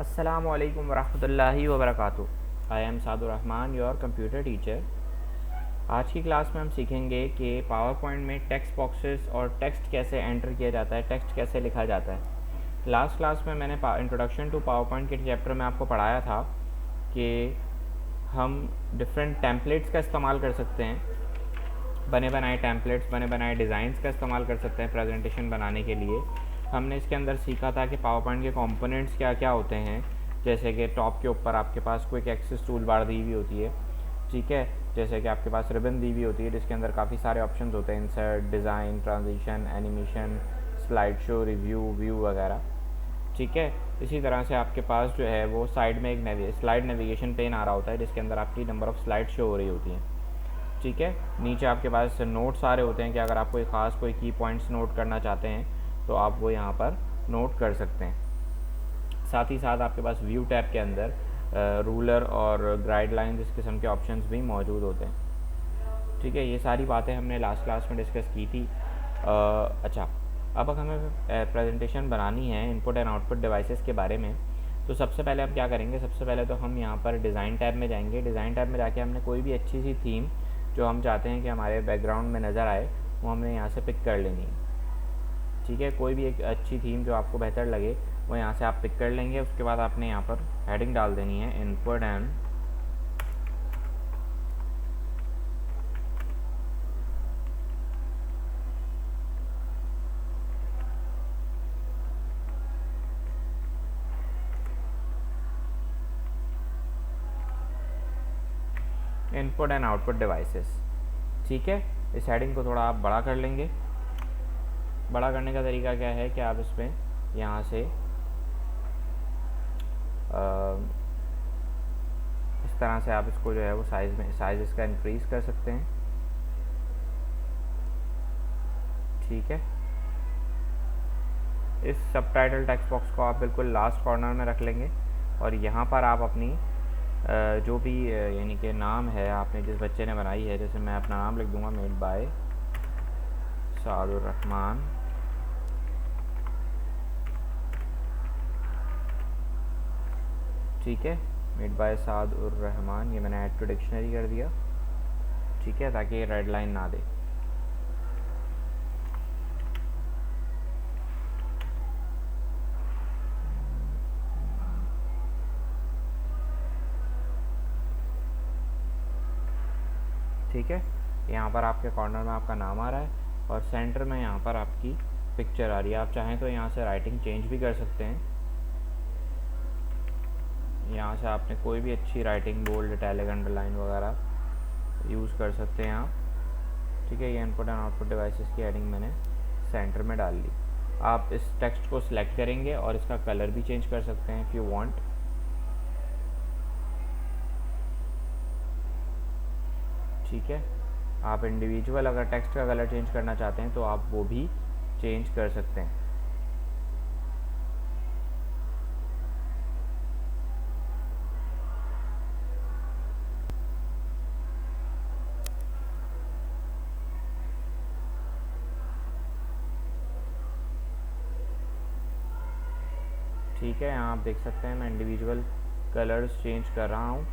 अस्सलामुअलैकुम वरहमतुल्लाहि वबरकातुहू। I am Sadur Rahman, your computer teacher. आज की क्लास में हम सीखेंगे कि पावर पॉइंट में टेक्स्ट बॉक्सेस और टेक्स्ट कैसे एंटर किया जाता है, टेक्स्ट कैसे लिखा जाता है। लास्ट क्लास में मैंने इंट्रोडक्शन टू पावर पॉइंट के चैप्टर में आपको पढ़ाया था कि हम डिफरेंट टेम्पलेट्स का इस्तेमाल कर सकते हैं, बने बनाए टेम्पलेट्स, बने बनाए डिज़ाइंस का इस्तेमाल कर सकते हैं प्रेजेंटेशन बनाने के लिए। हमने इसके अंदर सीखा था कि पावर पॉइंट के कंपोनेंट्स क्या क्या होते हैं, जैसे कि टॉप के ऊपर आपके पास क्विक एक्सेस टूल बार दी हुई होती है, ठीक है। जैसे कि आपके पास रिबन दी हुई होती है जिसके अंदर काफ़ी सारे ऑप्शंस होते हैं, insert, design, transition, animation, slide show, review, view वगैरह, ठीक है। इसी तरह से आपके पास जो है वो साइड में एक स्लाइड नेविगेशन पेन आ रहा होता है जिसके अंदर आपकी नंबर ऑफ़ स्लाइड शो हो रही होती हैं, ठीक है। नीचे आपके पास नोट्स आ रहे होते हैं कि अगर आप कोई की पॉइंट्स नोट करना चाहते हैं तो आप वो यहाँ पर नोट कर सकते हैं। साथ ही साथ आपके पास व्यू टैब के अंदर रूलर और गाइडलाइंस इस किस्म के ऑप्शंस भी मौजूद होते हैं, ठीक है। ये सारी बातें हमने लास्ट क्लास में डिस्कस की थी। अच्छा, अब अगर हमें प्रेजेंटेशन बनानी है इनपुट एंड आउटपुट डिवाइसेस के बारे में, तो सबसे पहले हम क्या करेंगे, सबसे पहले तो हम यहाँ पर डिज़ाइन टैब में जाएंगे। डिज़ाइन टैब में जाके हमने कोई भी अच्छी सी थीम जो हम चाहते हैं कि हमारे बैकग्राउंड में नज़र आए वो हमने यहाँ से पिक कर लेनी है, ठीक है। कोई भी एक अच्छी थीम जो आपको बेहतर लगे वो यहाँ से आप पिक कर लेंगे। उसके बाद आपने यहाँ पर हेडिंग डाल देनी है इनपुट एंड आउटपुट डिवाइसेस, ठीक है। इस हेडिंग को थोड़ा आप बड़ा कर लेंगे। बड़ा करने का तरीका क्या है कि आप इसमें यहाँ से इस तरह से आप इसको जो है वो साइज़ इसका इंक्रीज़ कर सकते हैं, ठीक है। इस सबटाइटल टेक्स्ट बॉक्स को आप बिल्कुल लास्ट कॉर्नर में रख लेंगे और यहाँ पर आप अपनी जो भी यानी कि नाम है आपने जिस बच्चे ने बनाई है, जैसे मैं अपना नाम लिख दूँगा, मेड बाय सादुर रहमान, ठीक है। मेड बाय सादुर रहमान, ये मैंने ऐड टू डिक्शनरी कर दिया, ठीक है, ताकि ये रेड लाइन ना दे। ठीक है, यहाँ पर आपके कॉर्नर में आपका नाम आ रहा है और सेंटर में यहाँ पर आपकी पिक्चर आ रही है। आप चाहें तो यहाँ से राइटिंग चेंज भी कर सकते हैं। यहाँ से आपने कोई भी अच्छी राइटिंग, बोल्ड, इटैलिक, अंडरलाइन वगैरह यूज़ कर सकते हैं आप, ठीक है। ये इनपुट एंड आउटपुट डिवाइसेस की हेडिंग मैंने सेंटर में डाल ली। आप इस टेक्स्ट को सिलेक्ट करेंगे और इसका कलर भी चेंज कर सकते हैं इफ़ यू वांट, ठीक है। आप इंडिविजुअल अगर टेक्स्ट का कलर चेंज करना चाहते हैं तो आप वो भी चेंज कर सकते हैं, ठीक है। यहाँ आप देख सकते हैं मैं इंडिविजुअल कलर्स चेंज कर रहा हूँ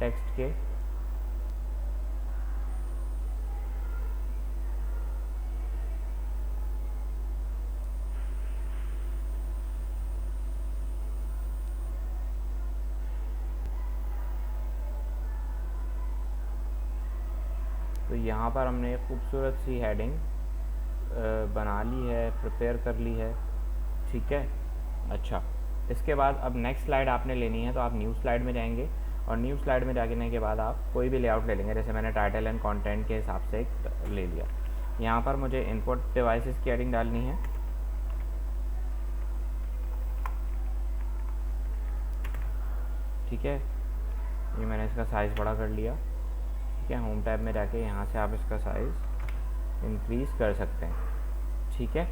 टेक्स्ट के। तो यहाँ पर हमने एक खूबसूरत सी हेडिंग बना ली है, प्रिपेयर कर ली है, ठीक है। अच्छा, इसके बाद अब नेक्स्ट स्लाइड आपने लेनी है तो आप न्यू स्लाइड में जाएंगे और न्यू स्लाइड में जाने के बाद आप कोई भी लेआउट ले लेंगे। जैसे मैंने टाइटल एंड कंटेंट के हिसाब से एक ले लिया। यहाँ पर मुझे इनपुट डिवाइसेस की हेडिंग डालनी है, ठीक है। ये मैंने इसका साइज़ बड़ा कर लिया, ठीक है। होम टैब में जाके यहाँ से आप इसका साइज़ इंक्रीज़ कर सकते हैं, ठीक है।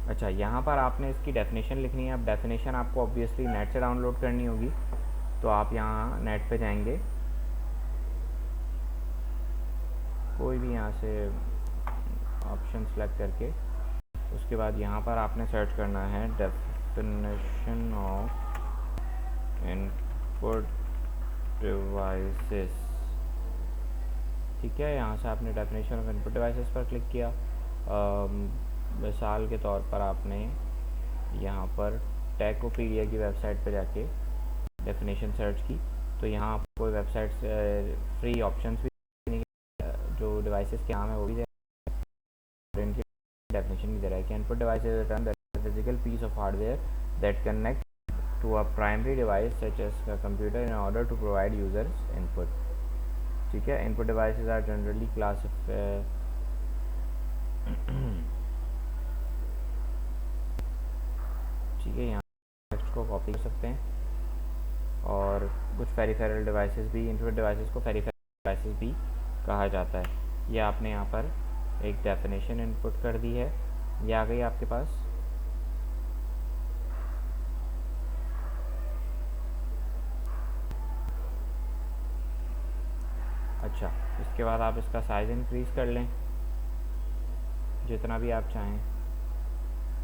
अच्छा, यहाँ पर आपने इसकी डेफिनेशन लिखनी है। अब डेफिनेशन आपको ऑब्वियसली नेट से डाउनलोड करनी होगी, तो आप यहाँ नेट पे जाएंगे, कोई भी यहाँ से ऑप्शन सेलेक्ट करके उसके बाद यहाँ पर आपने सर्च करना है डेफिनेशन ऑफ इनपुट डिवाइसेस। ठीक है, यहाँ से आपने डेफिनेशन ऑफ इनपुट डिवाइसेस पर क्लिक किया। मिसाल के तौर पर आपने यहाँ पर टेकोपीडिया की वेबसाइट पर जाके डेफिनेशन सर्च की, तो यहाँ आपको वेबसाइट से फ्री ऑप्शंस भी जो डिवाइसेस के नाम है वो भी दे रहा है, डेफिनेशन भी दे रहा है कि input device is a term that is a physical piece of hardware that connect to a primary device such as a computer in order to provide users input. ठीक है, input devices are generally classified. ठीक है, यहाँ text को copy कर सकते हैं, और कुछ पेरिफेरल डिवाइसेस भी, इनपुट डिवाइसेस को पेरिफेरल डिवाइसेस भी कहा जाता है। ये आपने यहाँ पर एक डेफिनेशन इनपुट कर दी है, ये आ गई आपके पास। अच्छा, इसके बाद आप इसका साइज़ इंक्रीज़ कर लें जितना भी आप चाहें।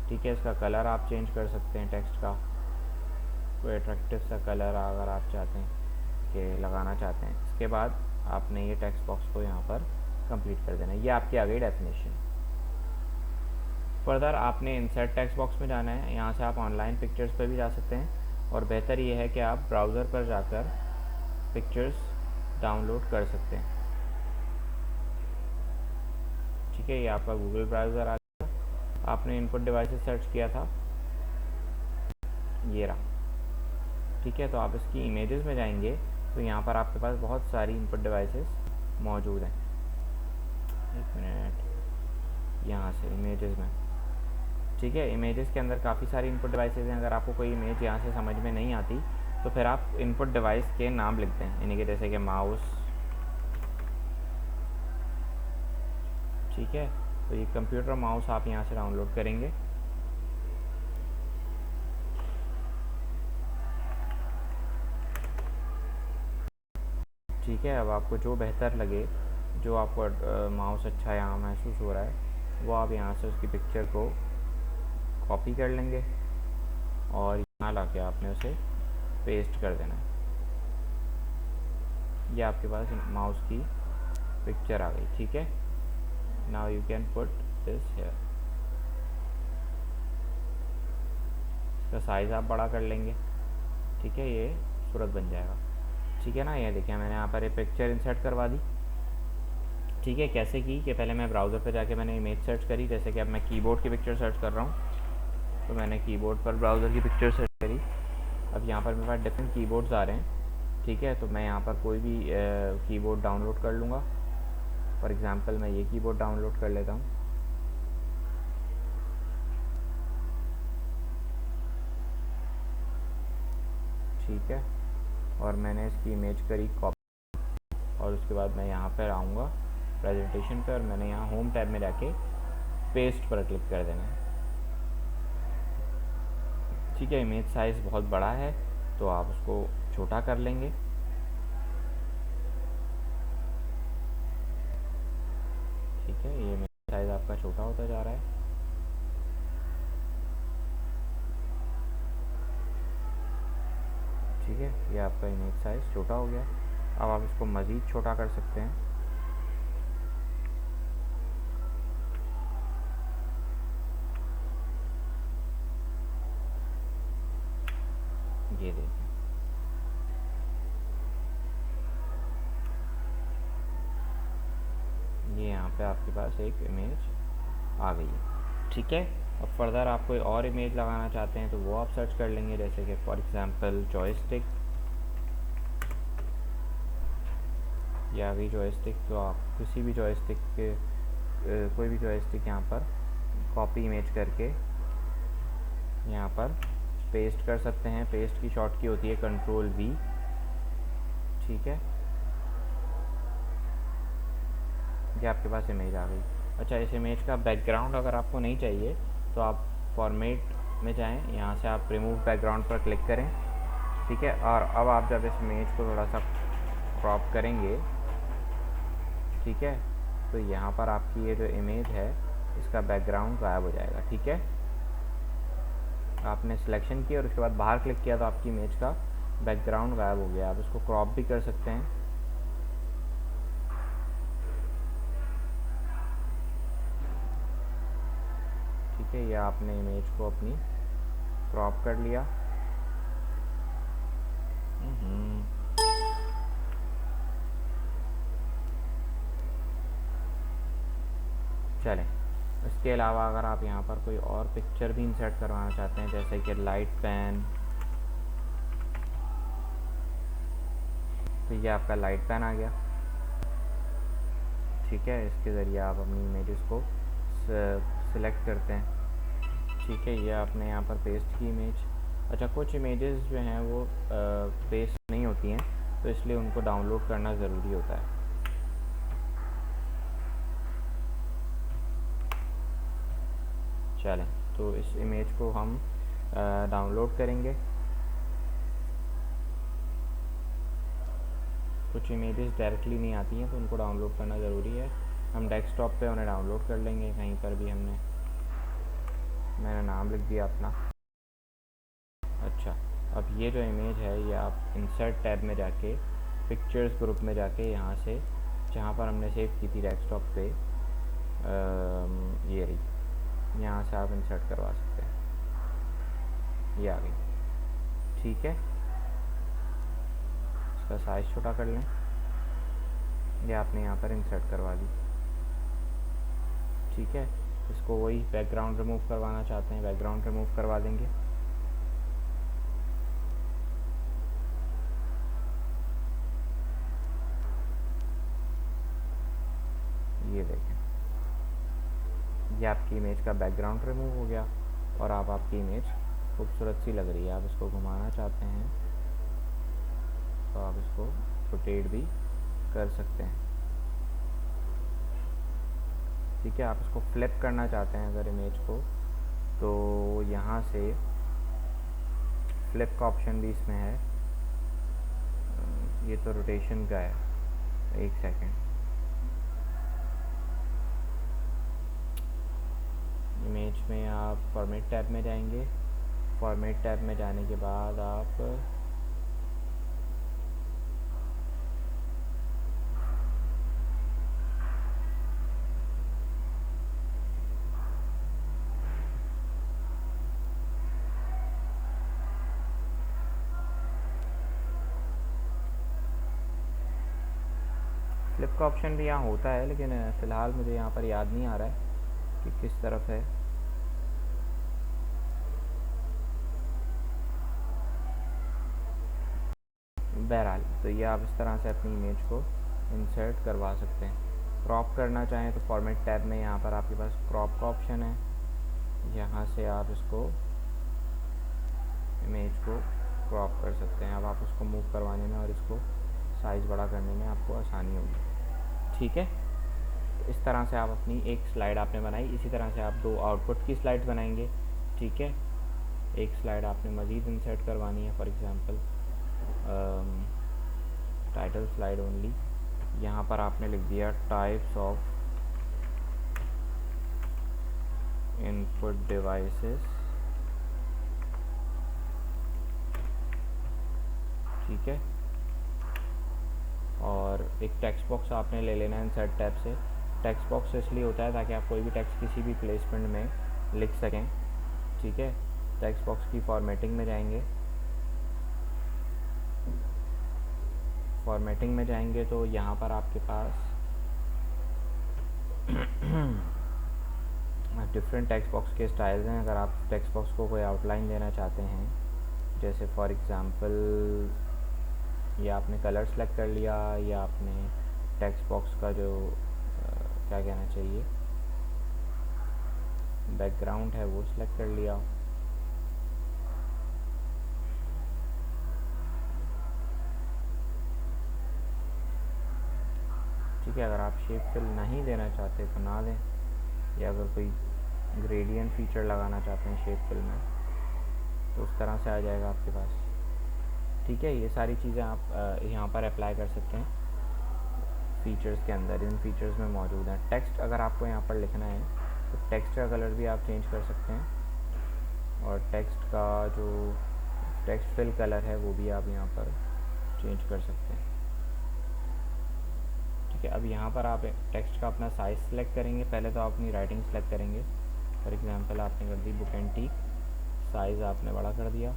ठीक है, इसका कलर आप चेंज कर सकते हैं, टेक्स्ट का कोई अट्रैक्टिव सा कलर अगर आप चाहते हैं कि लगाना चाहते हैं। इसके बाद आपने ये टेक्स्ट बॉक्स को यहाँ पर कंप्लीट कर देना है। ये आपकी आ गई डेफिनेशन। फर्दर आपने इंसर्ट टेक्स्ट बॉक्स में जाना है। यहाँ से आप ऑनलाइन पिक्चर्स पर भी जा सकते हैं, और बेहतर ये है कि आप ब्राउज़र पर जाकर पिक्चर्स डाउनलोड कर सकते हैं। ठीक है, ये आपका गूगल ब्राउज़र आ गया। आपने इनपुट डिवाइसेस सर्च किया था, ये रहा। ठीक है, तो आप इसकी इमेजेस में जाएंगे तो यहाँ पर आपके पास बहुत सारी इनपुट डिवाइसेस मौजूद हैं। एक मिनट, यहाँ से इमेजेस में। ठीक है, इमेजेस के अंदर काफ़ी सारी इनपुट डिवाइसेस हैं। अगर आपको कोई इमेज यहाँ से समझ में नहीं आती तो फिर आप इनपुट डिवाइस के नाम लिखते हैं, यानी कि जैसे कि माउस। ठीक है, तो ये कंप्यूटर माउस आप यहाँ से डाउनलोड करेंगे। ठीक है, अब आपको जो बेहतर लगे, जो आपको माउस अच्छा यहाँ महसूस हो रहा है, वो आप यहाँ से उसकी पिक्चर को कॉपी कर लेंगे और यहाँ ला के आपने उसे पेस्ट कर देना है। ये आपके पास माउस की पिक्चर आ गई। ठीक है, now you can put this here. इसका साइज़ आप बड़ा कर लेंगे। ठीक है, ये सूरत बन जाएगा। ठीक है ना, ये देखिए मैंने यहाँ पर एक पिक्चर इंसर्ट करवा दी। ठीक है, कैसे की कि पहले मैं ब्राउज़र पर जाके मैंने इमेज सर्च करी, जैसे कि अब मैं कीबोर्ड की पिक्चर सर्च कर रहा हूँ, तो मैंने कीबोर्ड पर ब्राउज़र की पिक्चर सर्च करी। अब यहाँ पर मेरे पास डिफरेंट कीबोर्ड्स आ रहे हैं। ठीक है, तो मैं यहाँ पर कोई भी कीबोर्ड डाउनलोड कर लूँगा। फॉर एग्ज़ाम्पल मैं ये कीबोर्ड डाउनलोड कर लेता हूँ। ठीक है, और मैंने इसकी इमेज करी कॉपी, और उसके बाद मैं यहाँ पर आऊँगा प्रेजेंटेशन पर, और मैंने यहाँ होम टैब में जाके पेस्ट पर क्लिक कर देना है। ठीक है, इमेज साइज़ बहुत बड़ा है तो आप उसको छोटा कर लेंगे। ठीक है, ये इमेज साइज़ आपका छोटा होता जा रहा है। ठीक है, ये आपका इमेज साइज़ छोटा हो गया। अब आप इसको मज़ीद छोटा कर सकते हैं। ये देखिए, ये यहाँ पे आपके पास एक इमेज आ गई है। ठीक है, अब फर्दर आप कोई और इमेज लगाना चाहते हैं तो वो आप सर्च कर लेंगे, जैसे कि फॉर एग्ज़ाम्पल जॉयस्टिक। ये आ गई जॉयस्टिक, तो आप किसी भी जॉयस्टिक के कोई भी जॉयस्टिक यहाँ पर कॉपी इमेज करके यहाँ पर पेस्ट कर सकते हैं। पेस्ट की शॉर्ट की होती है Ctrl+V। ठीक है, ये आपके पास इमेज आ गई। अच्छा, इस इमेज का बैकग्राउंड अगर आपको नहीं चाहिए तो आप फॉर्मेट में जाएं, यहाँ से आप रिमूव बैकग्राउंड पर क्लिक करें। ठीक है, और अब आप जब इस इमेज को थोड़ा सा क्रॉप करेंगे, ठीक है, तो यहाँ पर आपकी ये जो इमेज है इसका बैकग्राउंड गायब हो जाएगा। ठीक है, आपने सिलेक्शन किया और उसके बाद बाहर क्लिक किया तो आपकी इमेज का बैकग्राउंड गायब हो गया। आप इसको क्रॉप भी कर सकते हैं। ठीक है, ये आपने इमेज को अपनी क्रॉप कर लिया। चलें, इसके अलावा अगर आप यहाँ पर कोई और पिक्चर भी इंसर्ट करवाना चाहते हैं, जैसे कि लाइट पेन, तो ये आपका लाइट पेन आ गया। ठीक है, इसके ज़रिए आप अपनी इमेजेस को सिलेक्ट करते हैं। ठीक है, ये आपने यहाँ पर पेस्ट की इमेज। अच्छा, कुछ इमेजेस जो हैं वो पेस्ट नहीं होती हैं, तो इसलिए उनको डाउनलोड करना ज़रूरी होता है। चलें, तो इस इमेज को हम डाउनलोड करेंगे। कुछ इमेजेस डायरेक्टली नहीं आती हैं, तो उनको डाउनलोड करना ज़रूरी है। हम डेस्कटॉप पे उन्हें डाउनलोड कर लेंगे। कहीं पर भी मैंने नाम लिख दिया अपना। अच्छा, अब ये जो इमेज है ये आप इंसर्ट टैब में जाके पिक्चर्स ग्रुप में जाके यहाँ से जहाँ पर हमने सेव की थी डेस्कटॉप पे, ये रही, यहाँ से आप इंसर्ट करवा सकते हैं। ये आ गई। ठीक है, इसका साइज़ छोटा कर लें। ये आपने यहाँ पर इंसर्ट करवा दी। ठीक है, इसको वही बैकग्राउंड रिमूव करवाना चाहते हैं, बैकग्राउंड रिमूव करवा देंगे। ये देखें, ये आपकी इमेज का बैकग्राउंड रिमूव हो गया और अब आपकी इमेज खूबसूरत सी लग रही है। आप इसको घुमाना चाहते हैं तो आप इसको रोटेट भी कर सकते हैं। ठीक है, आप इसको फ्लिप करना चाहते हैं अगर इमेज को, तो यहाँ से फ्लिप का ऑप्शन भी इसमें है। ये तो रोटेशन का है, एक सेकेंड। इमेज में आप फॉर्मेट टैब में जाएंगे। फॉर्मेट टैब में जाने के बाद आप फ्लिप का ऑप्शन भी यहाँ होता है, लेकिन फ़िलहाल मुझे यहाँ पर याद नहीं आ रहा है कि किस तरफ है। बहरहाल, तो ये आप इस तरह से अपनी इमेज को इंसर्ट करवा सकते हैं। क्रॉप करना चाहें तो फॉर्मेट टैब में यहाँ पर आपके पास क्रॉप का ऑप्शन है। यहाँ से आप इसको इमेज को क्रॉप कर सकते हैं। अब आप उसको मूव करवाने में और इसको साइज़ बड़ा करने में आपको आसानी होगी। ठीक है, इस तरह से आप अपनी एक स्लाइड आपने बनाई। इसी तरह से आप 2 आउटपुट की स्लाइड्स बनाएंगे। ठीक है, एक स्लाइड आपने मज़ीद इंसर्ट करवानी है, for example title slide only. यहाँ पर आपने लिख दिया टाइप्स ऑफ इनपुट डिवाइसेस। ठीक है, और एक टेक्स्ट बॉक्स आपने ले लेना है इंसर्ट टैब से। टेक्स्ट बॉक्स इसलिए होता है ताकि आप कोई भी टेक्स्ट किसी भी प्लेसमेंट में लिख सकें। ठीक है, टेक्स्ट बॉक्स की फॉर्मेटिंग में जाएंगे। फॉर्मेटिंग में जाएंगे तो यहाँ पर आपके पास डिफरेंट टेक्स्ट बॉक्स के स्टाइल्स हैं। अगर आप टेक्स्ट बॉक्स को कोई आउटलाइन देना चाहते हैं, जैसे फॉर एग्ज़ाम्पल या आपने कलर सेलेक्ट कर लिया, या आपने टेक्स्ट बॉक्स का जो क्या कहना चाहिए बैकग्राउंड है वो सिलेक्ट कर लिया। ठीक है, अगर आप शेप फिल नहीं देना चाहते तो ना दें, या अगर कोई ग्रेडियंट फीचर लगाना चाहते हैं शेप फिल में तो उस तरह से आ जाएगा आपके पास। ठीक है, ये सारी चीज़ें आप यहाँ पर अप्लाई कर सकते हैं फीचर्स के अंदर। इन फीचर्स में मौजूद हैं। टेक्स्ट अगर आपको यहाँ पर लिखना है तो टेक्स्ट का कलर भी आप चेंज कर सकते हैं, और टेक्स्ट का जो टेक्स्ट फिल कलर है वो भी आप यहाँ पर चेंज कर सकते हैं। ठीक है, अब यहाँ पर आप टेक्स्ट का अपना साइज़ सेलेक्ट करेंगे। पहले तो आप अपनी राइटिंग सेलेक्ट करेंगे। फॉर एग्जांपल आपने कर दी बुक एंड टी, साइज़ आपने बड़ा कर दिया,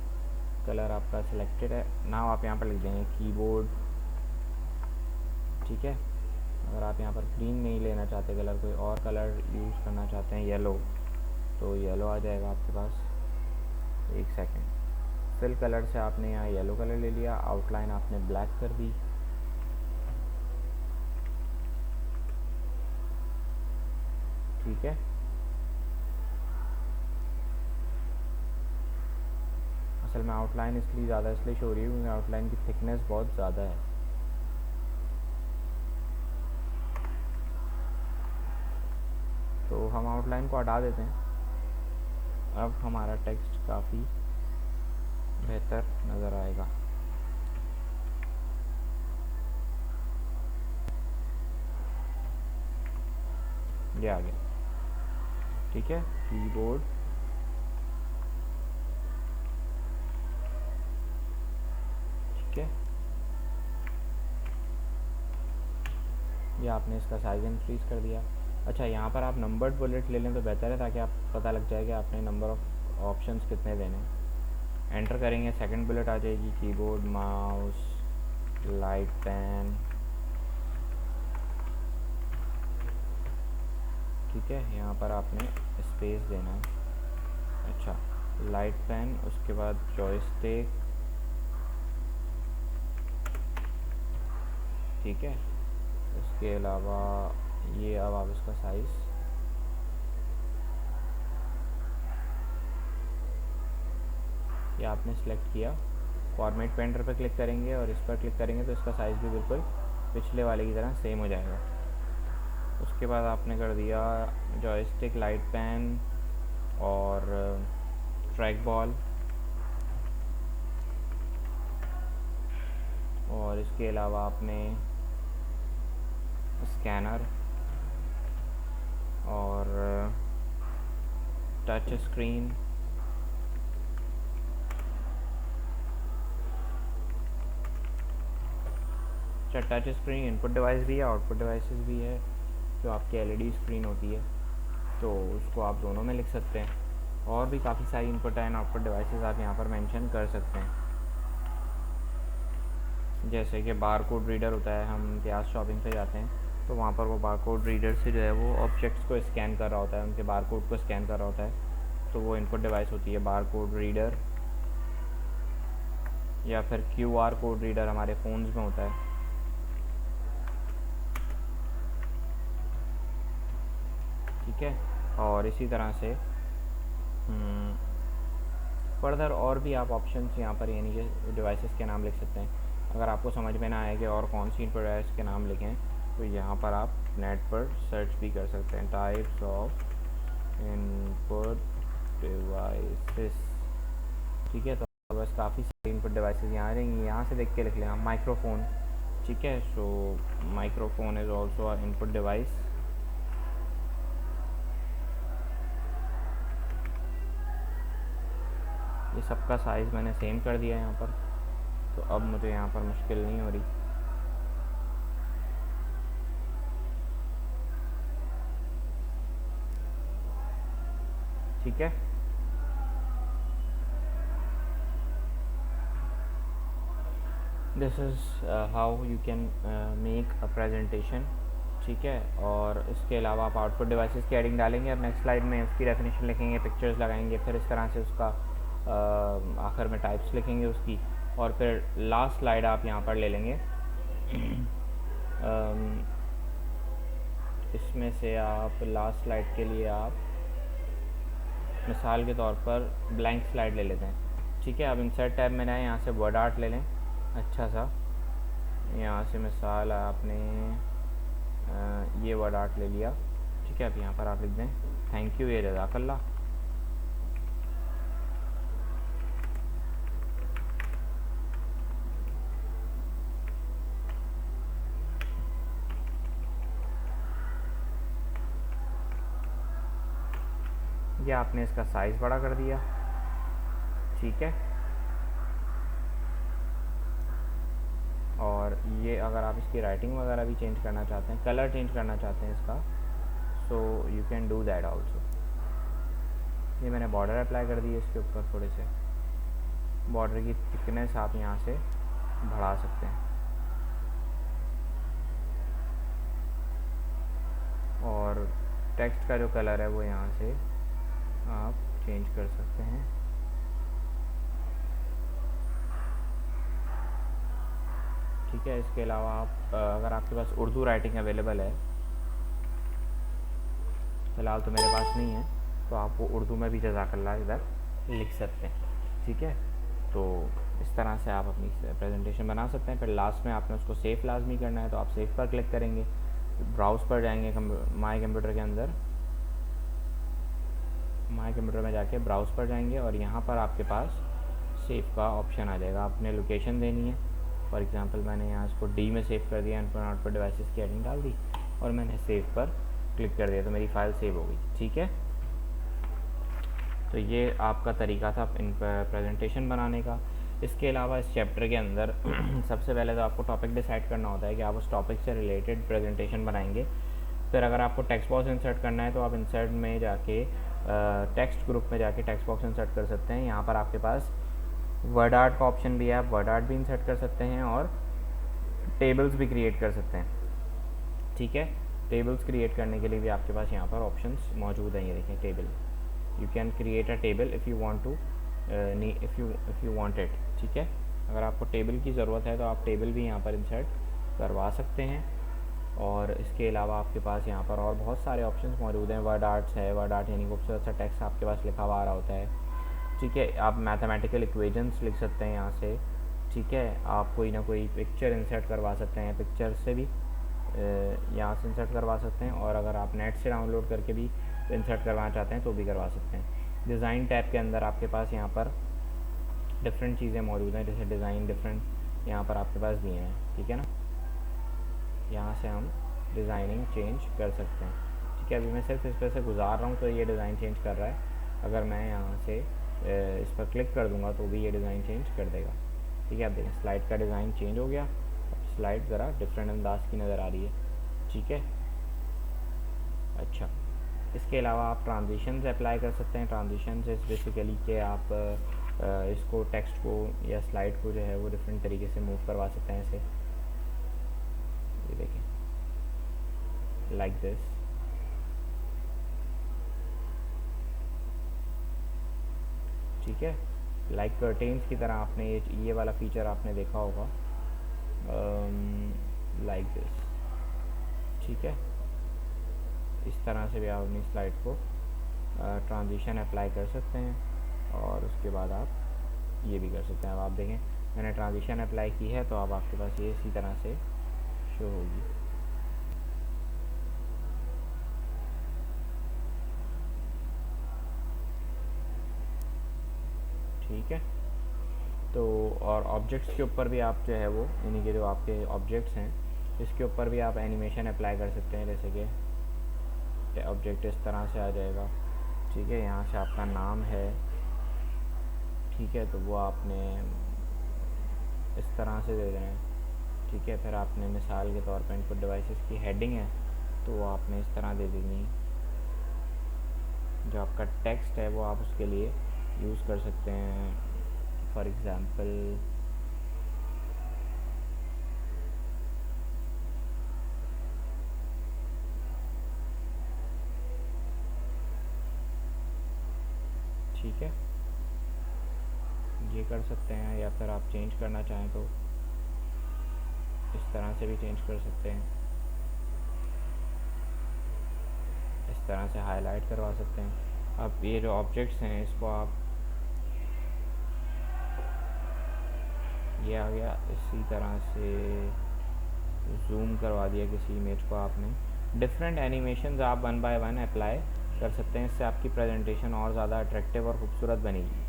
कलर आपका सिलेक्टेड है। नाउ आप यहाँ पर लिख देंगे कीबोर्ड। ठीक है, अगर आप यहाँ पर ग्रीन नहीं लेना चाहते कलर, कोई और कलर यूज़ करना चाहते हैं येलो, तो येलो आ जाएगा आपके पास। एक सेकेंड, फिल कलर से आपने यहाँ येलो कलर ले लिया, आउटलाइन आपने ब्लैक कर दी। ठीक है, असल में आउटलाइन इसलिए ज़्यादा इसलिए शो हो रही है क्योंकि आउटलाइन की थिकनेस बहुत ज़्यादा है। तो हम आउटलाइन को हटा देते हैं। अब हमारा टेक्स्ट काफ़ी बेहतर नज़र आएगा। ये आ गया। ठीक है, कीबोर्ड। ठीक है, ये आपने इसका साइज़ इंक्रीज़ कर दिया। अच्छा, यहाँ पर आप नंबर्ड बुलेट ले लें तो बेहतर है, ताकि आप पता लग जाए कि आपने नंबर ऑफ ऑप्शंस कितने देने हैं। एंटर करेंगे, सेकंड बुलेट आ जाएगी कीबोर्ड, माउस, लाइट पेन। ठीक है, यहाँ पर आपने स्पेस देना है। अच्छा, लाइट पेन, उसके बाद जॉयस्टिक। ठीक है, उसके अलावा ये, अब आप इसका साइज़ ये आपने सेलेक्ट किया। फॉर्मेट पेंटर पर क्लिक करेंगे और इस पर क्लिक करेंगे तो इसका साइज़ भी बिल्कुल पिछले वाले की तरह सेम हो जाएगा। उसके बाद आपने कर दिया जॉयस्टिक, लाइट पेन और ट्रैक बॉल, और इसके अलावा आपने स्कैनर और टच स्क्रीन। अच्छा, टच स्क्रीन इनपुट डिवाइस भी है, आउटपुट डिवाइसेस भी है, जो आपकी एलईडी स्क्रीन होती है, तो उसको आप दोनों में लिख सकते हैं। और भी काफ़ी सारी इनपुट एंड आउटपुट डिवाइसेस आप यहाँ पर मेंशन कर सकते हैं। जैसे कि बार कोड रीडर होता है, हम इम्तियाज़ शॉपिंग पे जाते हैं तो वहाँ पर वो बार कोड रीडर से जो है वो ऑब्जेक्ट्स को स्कैन कर रहा होता है, उनके बार कोड को स्कैन कर रहा होता है, तो वो इनपुट डिवाइस होती है बार कोड रीडर। या फिर क्यूआर कोड रीडर हमारे फ़ोन्स में होता है। ठीक है, और इसी तरह से फर्दर और भी आप ऑप्शंस यहाँ पर यानी कि डिवाइसेस के नाम लिख सकते हैं। अगर आपको समझ में ना आए कि और कौन सी इनपुट डिवाइस के नाम लिखें, तो यहाँ पर आप नेट पर सर्च भी कर सकते हैं, टाइप्स ऑफ इनपुट डिवाइसेस। ठीक है, तो बस काफ़ी सारी इनपुट डिवाइसेस यहाँ आ जाएंगी, यहाँ से देख के लिख लें आप माइक्रोफोन। ठीक है, so microphone is also a input device. ये सबका साइज़ मैंने सेम कर दिया यहाँ पर, तो अब मुझे यहाँ पर मुश्किल नहीं हो रही। ठीक है, this is how you can make a presentation. ठीक है, और इसके अलावा आप आउटपुट डिवाइसेस की एडिंग डालेंगे और नेक्स्ट स्लाइड में उसकी डेफिनेशन लिखेंगे, पिक्चर्स लगाएंगे, फिर इस तरह से उसका आखिर में टाइप्स लिखेंगे उसकी, और फिर लास्ट स्लाइड आप यहाँ पर ले लेंगे। इसमें से आप लास्ट स्लाइड के लिए आप मिसाल के तौर पर ब्लैंक स्लाइड ले लेते हैं। ठीक है, अब इंसर्ट टैब में आए, यहाँ से वर्ड आर्ट ले लें अच्छा सा। यहाँ से मिसाल आपने ये वर्ड आर्ट ले लिया। ठीक है, अब यहाँ पर आप लिख दें थैंक यू, ये जज़ाकल्लाह। ये आपने इसका साइज़ बड़ा कर दिया, ठीक है। और ये अगर आप इसकी राइटिंग वगैरह भी चेंज करना चाहते हैं, कलर चेंज करना चाहते हैं इसका, so you can do that also. ये मैंने बॉर्डर अप्लाई कर दी है इसके ऊपर, थोड़े से बॉर्डर की थिकनेस आप यहाँ से बढ़ा सकते हैं। और टेक्स्ट का जो कलर है वो यहाँ से आप चेंज कर सकते हैं। ठीक है, इसके अलावा आप अगर आपके पास उर्दू राइटिंग अवेलेबल है, फ़िलहाल तो मेरे पास नहीं है, तो आप वो उर्दू में भी जज़ाकल्लाह इधर लिख सकते हैं, ठीक है। तो इस तरह से आप अपनी प्रेजेंटेशन बना सकते हैं। फिर लास्ट में आपने उसको सेव लाजमी करना है, तो आप सेव पर क्लिक करेंगे, ब्राउज़ पर जाएंगे, माई कंप्यूटर के अंदर, माई कंप्यूटर में जाके ब्राउज़ पर जाएंगे और यहाँ पर आपके पास सेव का ऑप्शन आ जाएगा। आपने लोकेशन देनी है, फॉर एग्ज़ाम्पल मैंने यहाँ इसको डी में सेव कर दिया, इनपुट आउटपुट डिवाइसेस की हेडिंग डाल दी और मैंने सेव पर क्लिक कर दिया, तो मेरी फ़ाइल सेव हो गई, ठीक है। तो ये आपका तरीका था इन प्रेजेंटेशन बनाने का। इसके अलावा इस चैप्टर के अंदर सबसे पहले तो आपको टॉपिक डिसाइड करना होता है कि आप उस टॉपिक से रिलेटेड प्रेजेंटेशन बनाएंगे। फिर अगर आपको टेक्स्ट बॉक्स इंसर्ट करना है तो आप इंसर्ट में जाके टेक्स्ट ग्रुप में जाके टेक्स्ट बॉक्स इंसर्ट कर सकते हैं। यहाँ पर आपके पास वर्ड आर्ट का ऑप्शन भी है, आप वर्ड आर्ट भी इंसर्ट कर सकते हैं और टेबल्स भी क्रिएट कर सकते हैं, ठीक है। टेबल्स क्रिएट करने के लिए भी आपके पास यहाँ पर ऑप्शंस मौजूद हैं। ये देखें, table, you can create a table if you want to, if you want it, ठीक है। अगर आपको टेबल की ज़रूरत है तो आप टेबल भी यहाँ पर इंसर्ट करवा सकते हैं। और इसके अलावा आपके पास यहाँ पर और बहुत सारे ऑप्शंस मौजूद हैं। वर्ड आर्ट्स है, वर्ड आर्ट यानी खूबसूरत सा टेक्स्ट आपके पास लिखा हुआ आ रहा होता है, ठीक है। आप मैथमेटिकल इक्वेशंस लिख सकते हैं यहाँ से, ठीक है। आप कोई ना कोई पिक्चर इंसर्ट करवा सकते हैं, पिक्चर से भी यहाँ से इंसर्ट करवा सकते हैं। और अगर आप नेट से डाउनलोड करके भी इंसर्ट करवाना चाहते हैं तो भी करवा सकते हैं। डिज़ाइन टैब के अंदर आपके पास यहाँ पर डिफरेंट चीज़ें मौजूद हैं, जैसे डिज़ाइन डिफरेंट यहाँ पर आपके पास दिए हैं, ठीक है ना। यहाँ से हम डिज़ाइनिंग चेंज कर सकते हैं, ठीक है। अभी मैं सिर्फ इस पर से गुजार रहा हूँ तो ये डिज़ाइन चेंज कर रहा है। अगर मैं यहाँ से इस पर क्लिक कर दूँगा तो भी ये डिज़ाइन चेंज कर देगा, ठीक है। आप देखें स्लाइड का डिज़ाइन चेंज हो गया, स्लाइड ज़रा डिफरेंट अंदाज की नज़र आ रही है, ठीक है। अच्छा, इसके अलावा आप ट्रांजिशंस अप्लाई कर सकते हैं। ट्रांजिशंस इस बेसिकली कि आप इसको टेक्स्ट को या स्लाइड को जो है वो डिफरेंट तरीके से मूव करवा सकते हैं ऐसे, ये देखें, लाइक दिस, ठीक है। लाइक कर्टेन्स की तरह आपने ये वाला फीचर आपने देखा होगा, लाइक दिस, ठीक है। इस तरह से भी आप अपनी स्लाइड को ट्रांजिशन अप्लाई कर सकते हैं और उसके बाद आप ये भी कर सकते हैं। अब आप देखें मैंने ट्रांजिशन अप्लाई की है तो अब आपके पास ये इसी तरह से शो होगी, ठीक है। तो और ऑब्जेक्ट्स के ऊपर भी आप जो है वो यानी कि जो आपके ऑब्जेक्ट्स हैं इसके ऊपर भी आप एनिमेशन अप्लाई कर सकते हैं। जैसे कि ऑब्जेक्ट इस तरह से आ जाएगा, ठीक है। यहाँ से आपका नाम है, ठीक है, तो वो आपने इस तरह से दे देना है, ठीक है। फिर आपने मिसाल के तौर पर इनपुट डिवाइसेस की हेडिंग है तो वो आपने इस तरह दे देनी। जो आपका टेक्स्ट है वो आप उसके लिए यूज़ कर सकते हैं, फॉर एग्ज़ाम्पल ठीक है, ये कर सकते हैं। या फिर आप चेंज करना चाहें तो इस तरह से भी चेंज कर सकते हैं, इस तरह से हाईलाइट करवा सकते हैं। अब ये जो ऑब्जेक्ट्स हैं इसको आप, ये आ गया, इसी तरह से जूम करवा दिया किसी इमेज को आपने। डिफरेंट एनिमेशंस आप 1 बाय 1 अप्लाई कर सकते हैं, इससे आपकी प्रेजेंटेशन और ज़्यादा अट्रैक्टिव और खूबसूरत बनेगी,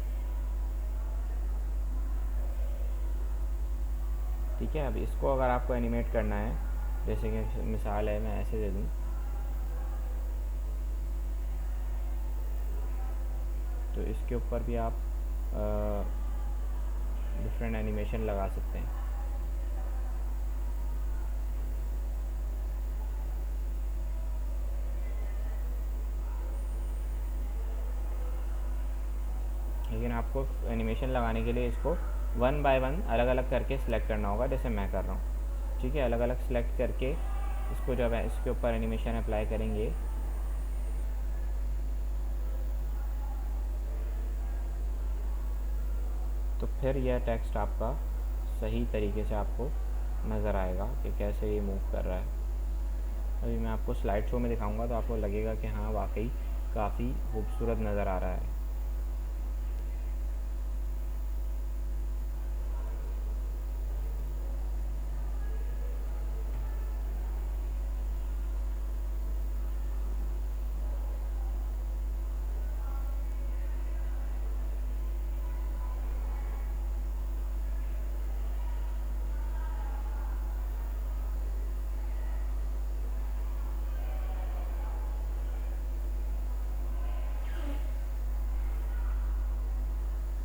ठीक है। अब इसको अगर आपको एनिमेट करना है, जैसे कि मिसाल है मैं ऐसे दे दूँ, तो इसके ऊपर भी आप डिफरेंट एनिमेशन लगा सकते हैं। लेकिन आपको एनिमेशन लगाने के लिए इसको वन बाय वन अलग अलग करके सिलेक्ट करना होगा, जैसे मैं कर रहा हूँ। ठीक है, अलग अलग सिलेक्ट करके इसको जब इसके ऊपर एनिमेशन अप्लाई करेंगे तो फिर यह टेक्स्ट आपका सही तरीके से आपको नज़र आएगा कि कैसे ये मूव कर रहा है। अभी मैं आपको स्लाइड शो में दिखाऊंगा तो आपको लगेगा कि हाँ वाकई काफ़ी खूबसूरत नज़र आ रहा है।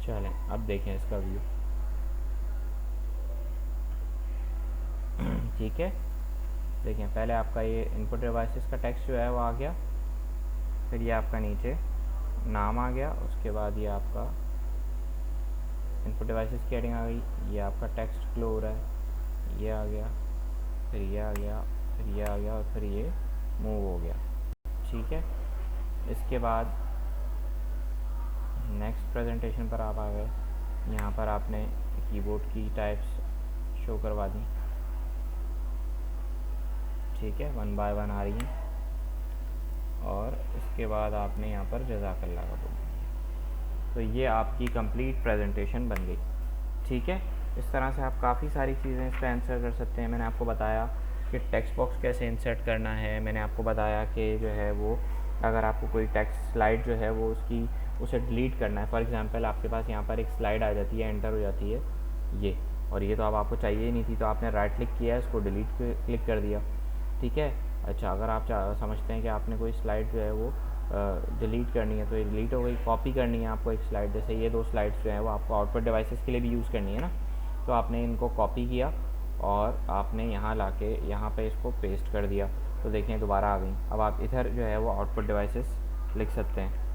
चलें अब देखें इसका व्यू। ठीक है, देखें पहले आपका ये इनपुट डिवाइसेस का टेक्स्ट जो है वो आ गया, फिर ये आपका नीचे नाम आ गया, उसके बाद ये आपका इनपुट डिवाइसेस की हेडिंग आ गई, ये आपका टेक्स्ट फ्लो हो रहा है, ये आ गया, फिर ये आ गया, फिर ये आ गया और फिर ये मूव हो गया। ठीक है, इसके बाद नेक्स्ट प्रेजेंटेशन पर आप आ गए। यहाँ पर आपने कीबोर्ड की टाइप्स शो करवा दी। ठीक है, वन बाय वन आ रही हैं और इसके बाद आपने यहाँ पर जज़ाकल्लाह का बोल दिया। तो ये आपकी कंप्लीट प्रेजेंटेशन बन गई। ठीक है, इस तरह से आप काफ़ी सारी चीज़ें इस पर आंसर कर सकते हैं। मैंने आपको बताया कि टेक्स्ट बॉक्स कैसे इंसर्ट करना है, मैंने आपको बताया कि जो है वो अगर आपको कोई टेक्स्ट स्लाइड जो है वो उसे डिलीट करना है। फॉर एग्जांपल आपके पास यहाँ पर एक स्लाइड आ जाती है, एंटर हो जाती है ये, और ये तो अब आपको चाहिए ही नहीं थी, तो आपने राइट क्लिक किया, इसको डिलीट क्लिक कर दिया। ठीक है, अच्छा अगर आप समझते हैं कि आपने कोई स्लाइड जो है वो डिलीट करनी है तो ये डिलीट हो गई। कॉपी करनी है आपको एक स्लाइड, जैसे ये दो स्लाइड्स जो हैं वो आपको आउटपुट डिवाइसेस के लिए भी यूज़ करनी है ना, तो आपने इनको कॉपी किया और आपने यहाँ लाके यहाँ पे इसको पेस्ट कर दिया, तो देखें दोबारा आ गई। अब आप इधर जो है वो आउटपुट डिवाइसेस लिख सकते हैं।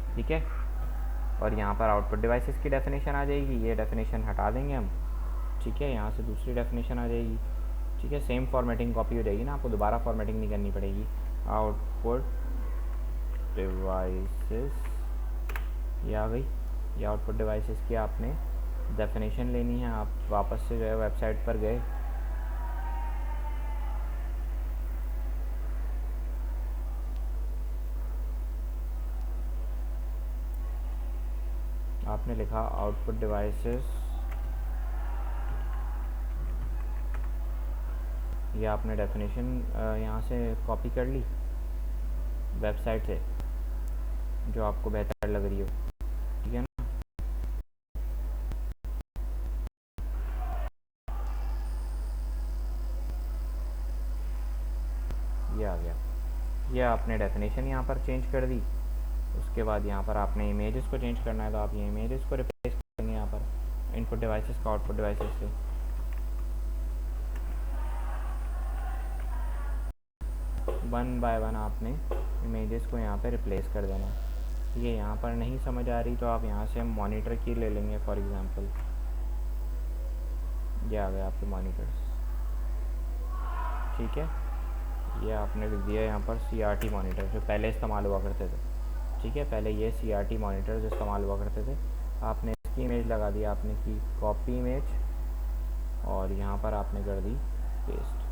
ठीक है, और यहाँ पर आउटपुट डिवाइसेस की डेफिनेशन आ जाएगी, ये डेफिनेशन हटा देंगे हम। ठीक है, यहाँ से दूसरी डेफिनेशन आ जाएगी। ठीक है, सेम फॉर्मेटिंग कॉपी हो जाएगी ना, आपको दोबारा फॉर्मेटिंग नहीं करनी पड़ेगी। आउटपुट डिवाइसेस ये आ गई, ये आउटपुट डिवाइसेस की आपने डेफिनेशन लेनी है। आप वापस से जो है वेबसाइट पर गए, आपने लिखा आउटपुट डिवाइसेस, ये आपने डेफिनेशन यहाँ से कॉपी कर ली वेबसाइट से जो आपको बेहतर लग रही हो। ठीक है ना, ये आ गया, ये आपने डेफिनेशन यहाँ पर चेंज कर दी। उसके बाद यहाँ पर आपने इमेजेस को चेंज करना है, तो आप ये इमेजेस को रिप्लेस करेंगे यहाँ पर इनपुट डिवाइसेस का आउटपुट डिवाइसेस से। वन बाय वन आपने इमेजेस को यहाँ पे रिप्लेस कर देना। ये यहाँ पर नहीं समझ आ रही तो आप यहाँ से मॉनिटर की ले लेंगे। फॉर एग्जांपल ये आ गए आपके मॉनिटर्स। ठीक है, ये आपने लिख दिया यहाँ पर CRT मॉनिटर जो पहले इस्तेमाल हुआ करते थे। ठीक है, पहले ये CRT मॉनिटर जो इस्तेमाल हुआ करते थे, आपने इसकी इमेज लगा दी, आपने की कॉपी इमेज और यहाँ पर आपने कर दी पेस्ट।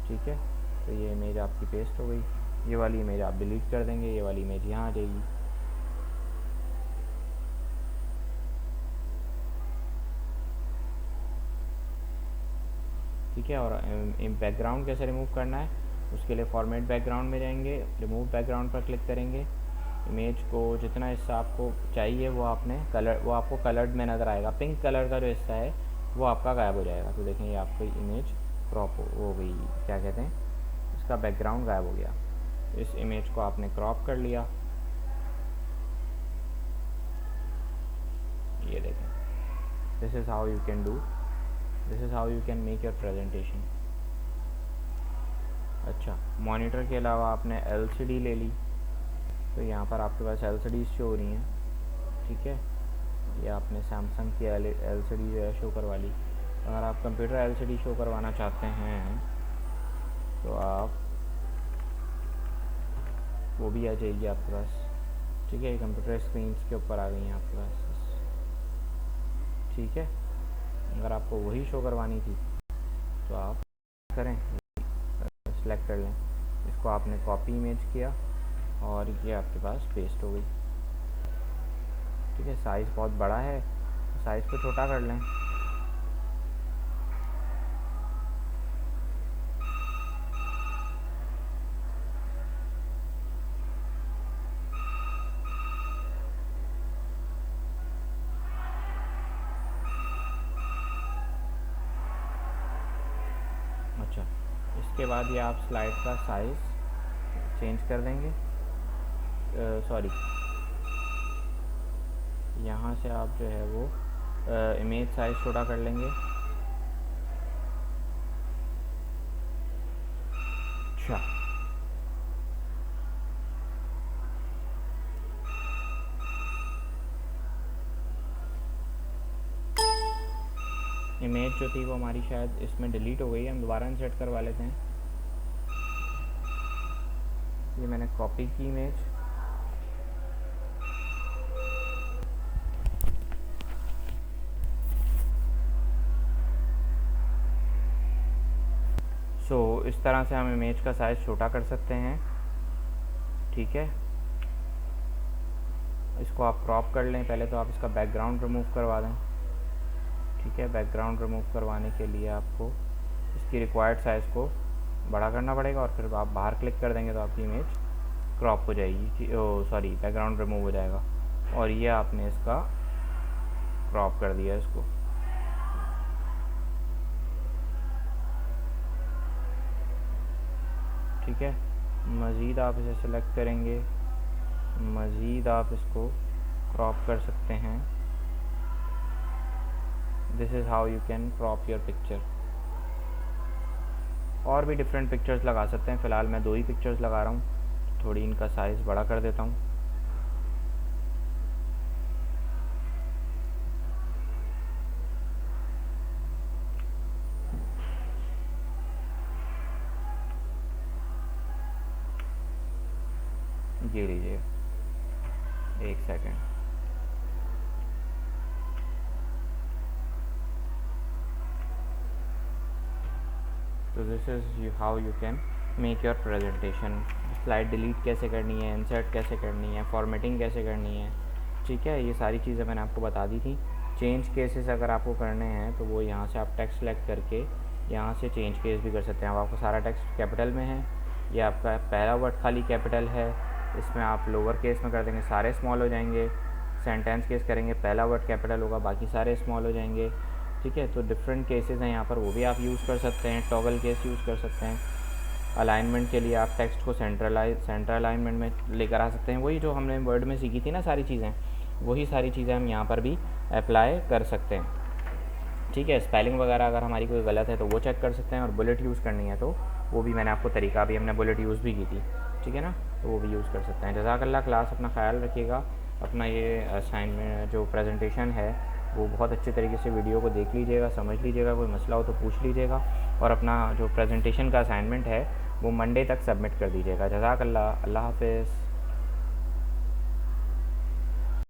ठीक है, तो ये इमेज आपकी पेस्ट हो गई। ये वाली इमेज आप डिलीट कर देंगे, ये वाली इमेज यहाँ आ जाएगी। ठीक है, और बैकग्राउंड कैसे रिमूव करना है उसके लिए फॉर्मेट बैकग्राउंड में जाएंगे, रिमूव बैकग्राउंड पर क्लिक करेंगे। इमेज को जितना हिस्सा आपको चाहिए वो आपको कलर्ड में नज़र आएगा। पिंक कलर का जो हिस्सा है वो आपका गायब हो जाएगा। तो देखें ये आपकी इमेज क्रॉप हो गई, क्या कहते हैं, इसका बैकग्राउंड गायब हो गया। इस इमेज को आपने क्रॉप कर लिया। ये देखें, this is how you can do, this is how you can make your presentation. अच्छा, मॉनिटर के अलावा आपने LCD ले ली, तो यहाँ पर आपके पास LCD शो हो रही हैं, ठीक है। ये आपने सैमसंग की LCD जो है शो करवा ली। अगर आप कंप्यूटर LCD शो करवाना चाहते हैं तो आप वो भी आ जाएगी आपके पास, ठीक है। कंप्यूटर स्क्रीन के ऊपर आ गई हैं आपके पास, ठीक है। अगर आपको वही शो करवानी थी तो आप करें, सेलेक्ट कर लें, इसको आपने कॉपी इमेज किया और ये आपके पास पेस्ट हो गई, ठीक है। साइज़ बहुत बड़ा है, साइज़ को छोटा कर लें। अच्छा, इसके बाद ये आप स्लाइड का साइज़ चेंज कर देंगे, सॉरी, यहाँ से आप जो है वो इमेज साइज़ छोटा कर लेंगे। अच्छा, इमेज जो थी वो हमारी शायद इसमें डिलीट हो गई है, हम दोबारा इंसर्ट करवा लेते हैं। ये मैंने कॉपी की इमेज, इस तरह से हम इमेज का साइज़ छोटा कर सकते हैं, ठीक है। इसको आप क्रॉप कर लें, पहले तो आप इसका बैकग्राउंड रिमूव करवा दें, ठीक है। बैकग्राउंड रिमूव करवाने के लिए आपको इसकी रिक्वायर्ड साइज़ को बड़ा करना पड़ेगा और फिर आप बाहर क्लिक कर देंगे तो आपकी इमेज क्रॉप हो जाएगी, सॉरी, बैकग्राउंड रिमूव हो जाएगा। और ये आपने इसका क्रॉप कर दिया इसको, ठीक है। मज़ीद आप इसे सेलेक्ट करेंगे, मज़ीद आप इसको क्रॉप कर सकते हैं। This is how you can crop your picture. और भी डिफरेंट पिक्चर्स लगा सकते हैं, फ़िलहाल मैं 2 ही पिक्चर्स लगा रहा हूँ, थोड़ी इनका साइज़ बड़ा कर देता हूँ। ये लीजिए, एक सेकेंड, तो this is how you can make your presentation. Slide delete कैसे करनी है, इंसर्ट कैसे करनी है, फॉर्मेटिंग कैसे करनी है, ठीक है। ये सारी चीज़ें मैंने आपको बता दी थी। चेंज केसेस अगर आपको करने हैं तो वो यहाँ से आप टेक्स्ट सेलेक्ट करके यहाँ से चेंज केस भी कर सकते हैं। अब आपका सारा टेक्स्ट कैपिटल में है, ये आपका पहला वर्ड खाली कैपिटल है, इसमें आप लोअर केस में कर देंगे, सारे स्मॉल हो जाएंगे। सेंटेंस केस करेंगे, पहला वर्ड कैपिटल होगा, बाकी सारे स्मॉल हो जाएंगे, ठीक है। तो डिफरेंट केसेस हैं यहाँ पर, वो भी आप यूज़ कर सकते हैं। टॉगल केस यूज़ कर सकते हैं। अलाइनमेंट के लिए आप टेक्स्ट को सेंटर अलाइनमेंट में लेकर आ सकते हैं। वही जो हमने वर्ड में सीखी थी ना सारी चीज़ें, वही सारी चीज़ें हम यहाँ पर भी अप्लाई कर सकते हैं, ठीक है। स्पेलिंग वगैरह अगर हमारी कोई गलत है तो वो चेक कर सकते हैं, और बुलेट यूज़ करनी है तो वो भी मैंने आपको तरीका भी, हमने बुलेट यूज़ भी की थी, ठीक है ना, तो वो भी यूज़ कर सकते हैं। जज़ाकल्लाह। क्लास अपना ख्याल रखिएगा। अपना ये असाइनमेंट जो प्रेजेंटेशन है वो बहुत अच्छे तरीके से वीडियो को देख लीजिएगा, समझ लीजिएगा, कोई मसला हो तो पूछ लीजिएगा, और अपना जो प्रेजेंटेशन का असाइनमेंट है वो मंडे तक सबमिट कर दीजिएगा। जज़ाकल्लाह। अल्लाह हाफ़िज़।